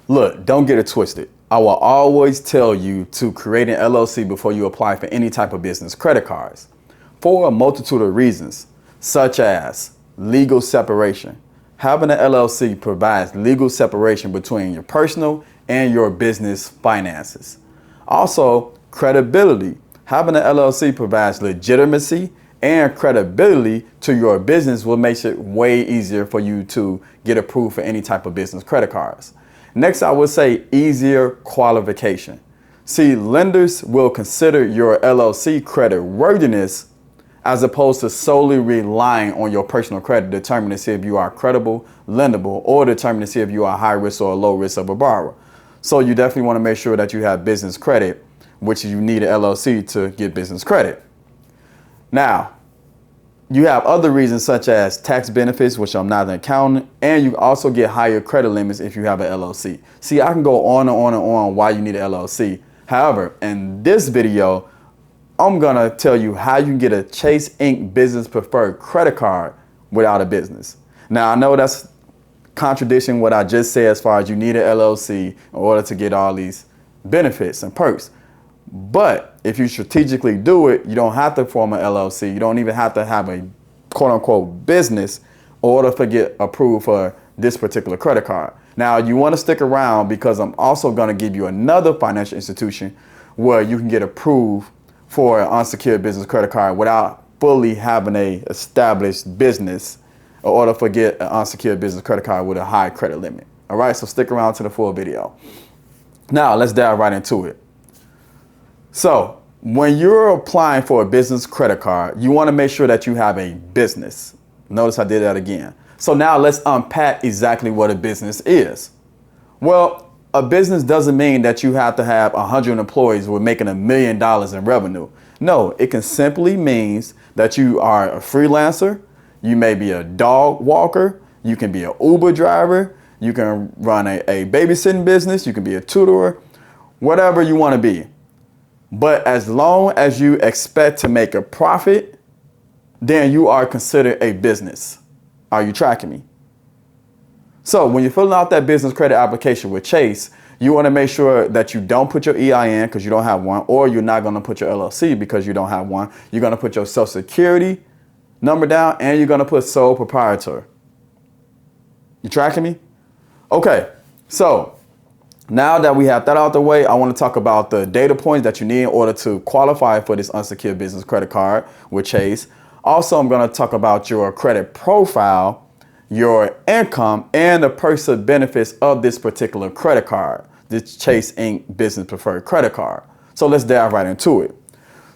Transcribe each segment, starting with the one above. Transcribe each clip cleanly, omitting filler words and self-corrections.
Look, don't get it twisted. I will always tell you to create an LLC before you apply for any type of business credit cards for a multitude of reasons, such as legal separation. Having an LLC provides legal separation between your personal and your business finances. Also, credibility. Having an LLC provides legitimacy and credibility to your business, will make it way easier for you to get approved for any type of business credit cards. Next, I would say easier qualification. See, lenders will consider your LLC credit worthiness as opposed to solely relying on your personal credit to determine to see if you are credible, lendable, or determine to see if you are high risk or low risk of a borrower. So you definitely want to make sure that you have business credit, which you need an LLC to get business credit. Now, you have other reasons such as tax benefits, which I'm not an accountant, and you also get higher credit limits if you have an LLC. See, I can go on and on and on why you need an LLC. However, in this video, I'm gonna tell you how you can get a Chase Inc. Business Preferred Credit Card without a business. Now, I know that's contradicting what I just said as far as you need an LLC in order to get all these benefits and perks. But if you strategically do it, you don't have to form an LLC. You don't even have to have a quote unquote business in order to get approved for this particular credit card. Now, you want to stick around because I'm also going to give you another financial institution where you can get approved for an unsecured business credit card without fully having a established business in order to get an unsecured business credit card with a high credit limit. All right, so stick around to the full video. Now, let's dive right into it. So when you're applying for a business credit card, you want to make sure that you have a business. Notice I did that again. So now let's unpack exactly what a business is. Well, a business doesn't mean that you have to have 100 employees with making $1 million in revenue. No, it can simply means that you are a freelancer. You may be a dog walker. You can be an Uber driver. You can run a babysitting business. You can be a tutor, whatever you want to be. But as long as you expect to make a profit, then you are considered a business. Are you tracking me? So when you're filling out that business credit application with Chase, you want to make sure that you don't put your EIN because you don't have one, or you're not going to put your LLC because you don't have one. You're going to put your social security number down, and you're going to put sole proprietor. You tracking me? Okay, so now that we have that out the way, I want to talk about the data points that you need in order to qualify for this unsecured business credit card with Chase. Also, I'm going to talk about your credit profile, your income, and the perks and benefits of this particular credit card, this Chase Inc. Business Preferred Credit Card. So let's dive right into it.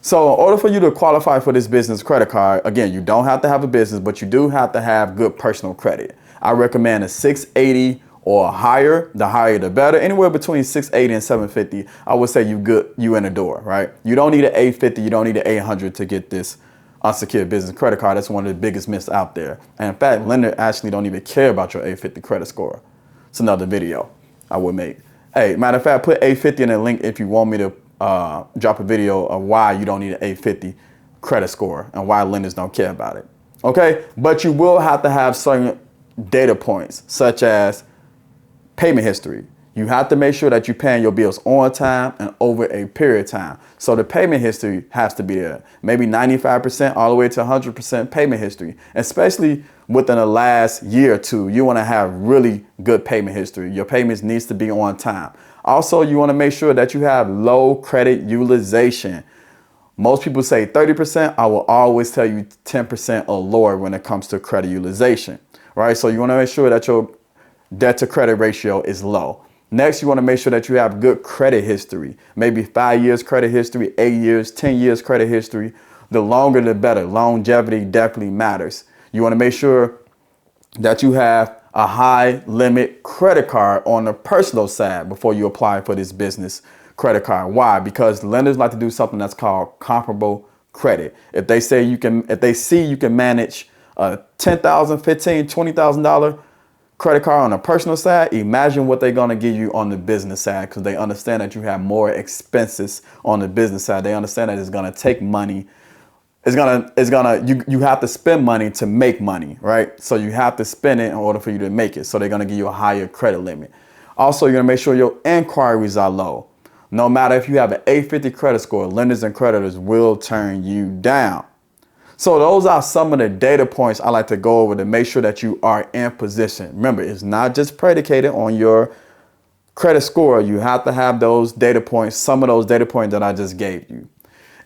So in order for you to qualify for this business credit card, again, you don't have to have a business, but you do have to have good personal credit. I recommend a 680 or higher. The higher the better. Anywhere between 680 and 750, I would say you in the door, right? You don't need an 850, you don't need an 800 to get this unsecured business credit card. That's one of the biggest myths out there. And in fact, lenders actually don't even care about your 850 credit score. It's another video I would make. Hey, matter of fact, put 850 in the link if you want me to drop a video of why you don't need an 850 credit score and why lenders don't care about it. Okay, but you will have to have certain data points such as payment history. You have to make sure that you're paying your bills on time and over a period of time. So the payment history has to be there. Maybe 95% all the way to 100% payment history. Especially within the last year or two, you want to have really good payment history. Your payments needs to be on time. Also, you want to make sure that you have low credit utilization. Most people say 30%. I will always tell you 10% or lower when it comes to credit utilization, right? So you want to make sure that your debt to credit ratio is low. Next, you want to make sure that you have good credit history, maybe 5 years credit history, 8 years, 10 years credit history. The longer, the better. Longevity definitely matters. You want to make sure that you have a high limit credit card on the personal side before you apply for this business credit card. Why? Because lenders like to do something that's called comparable credit. If they see you can manage a $10,000, $15,000, $20,000 credit card on the personal side, imagine what they're going to give you on the business side, because they understand that you have more expenses on the business side. They understand that it's going to take money. You have to spend money to make money, right? So you have to spend it in order for you to make it. So they're going to give you a higher credit limit. Also, you're going to make sure your inquiries are low. No matter if you have an 850 credit score, lenders and creditors will turn you down. So those are some of the data points I like to go over to make sure that you are in position. Remember, it's not just predicated on your credit score. You have to have those data points, some of those data points that I just gave you.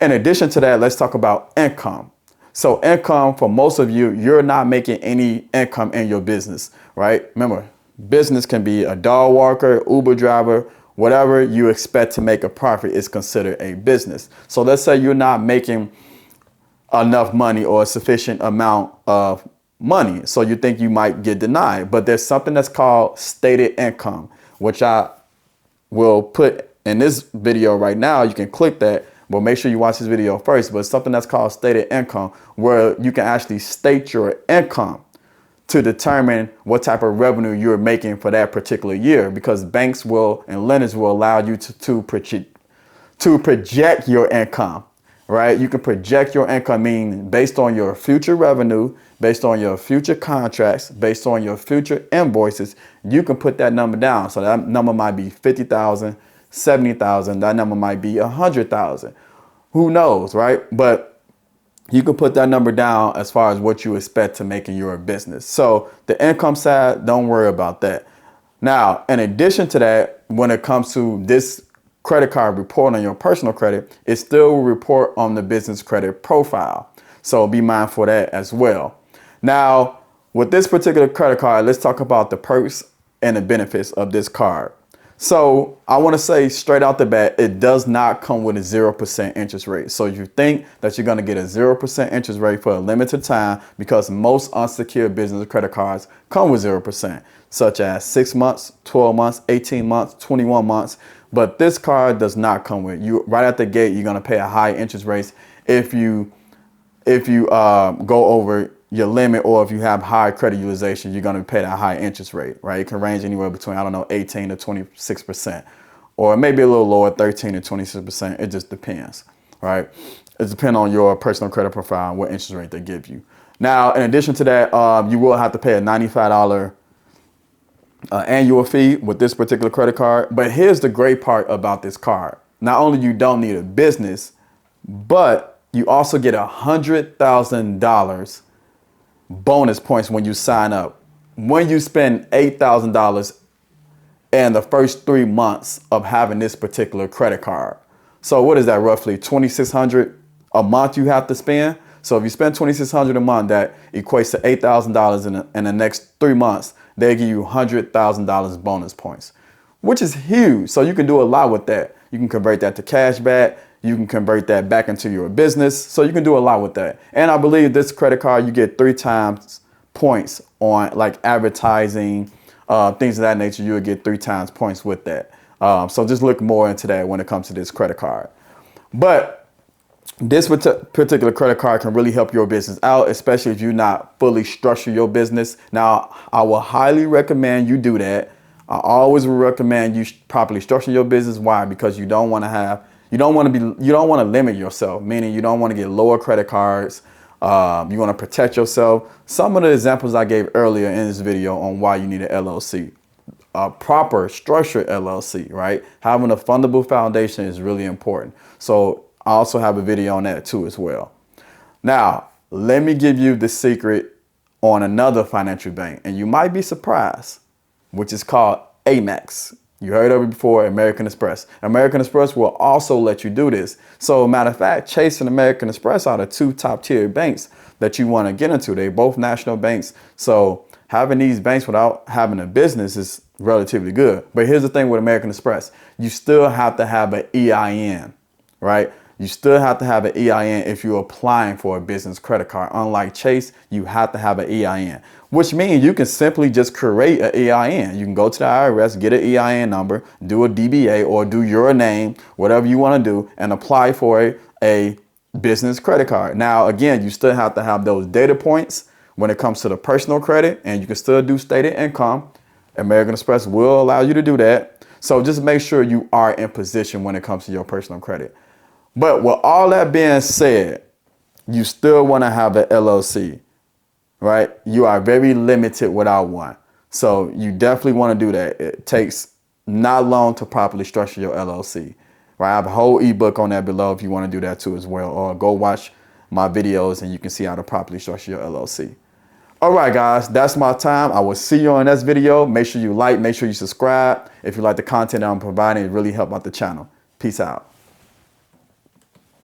In addition to that, let's talk about income. So income, for most of you, you're not making any income in your business, right? Remember, business can be a dog walker, Uber driver, whatever you expect to make a profit is considered a business. So let's say you're not making enough money or a sufficient amount of money, so you think you might get denied. But there's something that's called stated income, which I will put in this video right now. You can click that, but make sure you watch this video first. But it's something that's called stated income, where you can actually state your income to determine what type of revenue you're making for that particular year, because banks will and lenders will allow you to project your income. Right? You can project your income, meaning based on your future revenue, based on your future contracts, based on your future invoices, you can put that number down. So that number might be 50,000, 70,000. That number might be 100,000. Who knows, right? But you can put that number down as far as what you expect to make in your business. So the income side, don't worry about that. Now, in addition to that, when it comes to this credit card report on your personal credit, it still will report on the business credit profile. So be mindful of that as well. Now, with this particular credit card, let's talk about the perks and the benefits of this card. So I want to say straight out the bat, it does not come with a 0% interest rate. So you think that you're going to get a 0% interest rate for a limited time, because most unsecured business credit cards come with 0%, such as 6 months, 12 months, 18 months, 21 months. But this card does not come with you. Right at the gate, you're going to pay a high interest rate if you go over your limit, or if you have high credit utilization, you're going to pay that high interest rate, right? It can range anywhere between, 18 to 26%, or maybe a little lower, 13 to 26%. It just depends, right? It depends on your personal credit profile and what interest rate they give you. Now, in addition to that, you will have to pay a $95 annual fee with this particular credit card. But here's the great part about this card. Not only you don't need a business, but you also get $100,000 bonus points when you sign up. When you spend $8,000 in the first 3 months of having this particular credit card. So what is that, roughly $2,600 a month you have to spend? So if you spend $2,600 a month, that equates to $8,000 in the next 3 months. They give you $100,000 bonus points, which is huge. So you can do a lot with that. You can convert that to cash back. You can convert that back into your business. So you can do a lot with that. And I believe this credit card, you get 3 times points on like advertising, things of that nature. You would get 3 times points with that. So just look more into that when it comes to this credit card. But this particular credit card can really help your business out, especially if you're not fully structured your business. Now, I will highly recommend you do that. I always recommend you properly structure your business. Why? Because you don't want to limit yourself, meaning you don't want to get lower credit cards. You want to protect yourself. Some of the examples I gave earlier in this video on why you need an LLC, a proper structured LLC, right? Having a fundable foundation is really important. So I also have a video on that too as well. Now, let me give you the secret on another financial bank, and you might be surprised, which is called Amex. You heard of it before, American Express. American Express will also let you do this. So matter of fact, Chase and American Express are the 2 top tier banks that you want to get into. They're both national banks. So having these banks without having a business is relatively good. But here's the thing with American Express. You still have to have an EIN, right? You still have to have an EIN if you're applying for a business credit card. Unlike Chase, you have to have an EIN, which means you can simply just create an EIN. You can go to the IRS, get an EIN number, do a DBA or do your name, whatever you want to do, and apply for a business credit card. Now, again, you still have to have those data points when it comes to the personal credit, and you can still do stated income. American Express will allow you to do that. So just make sure you are in position when it comes to your personal credit. But with all that being said, you still want to have an LLC, right? You are very limited without one. So you definitely want to do that. It takes not long to properly structure your LLC. Right? I have a whole ebook on that below if you want to do that too as well. Or go watch my videos and you can see how to properly structure your LLC. All right, guys, that's my time. I will see you on the next video. Make sure you like, make sure you subscribe. If you like the content that I'm providing, it really helps out the channel. Peace out.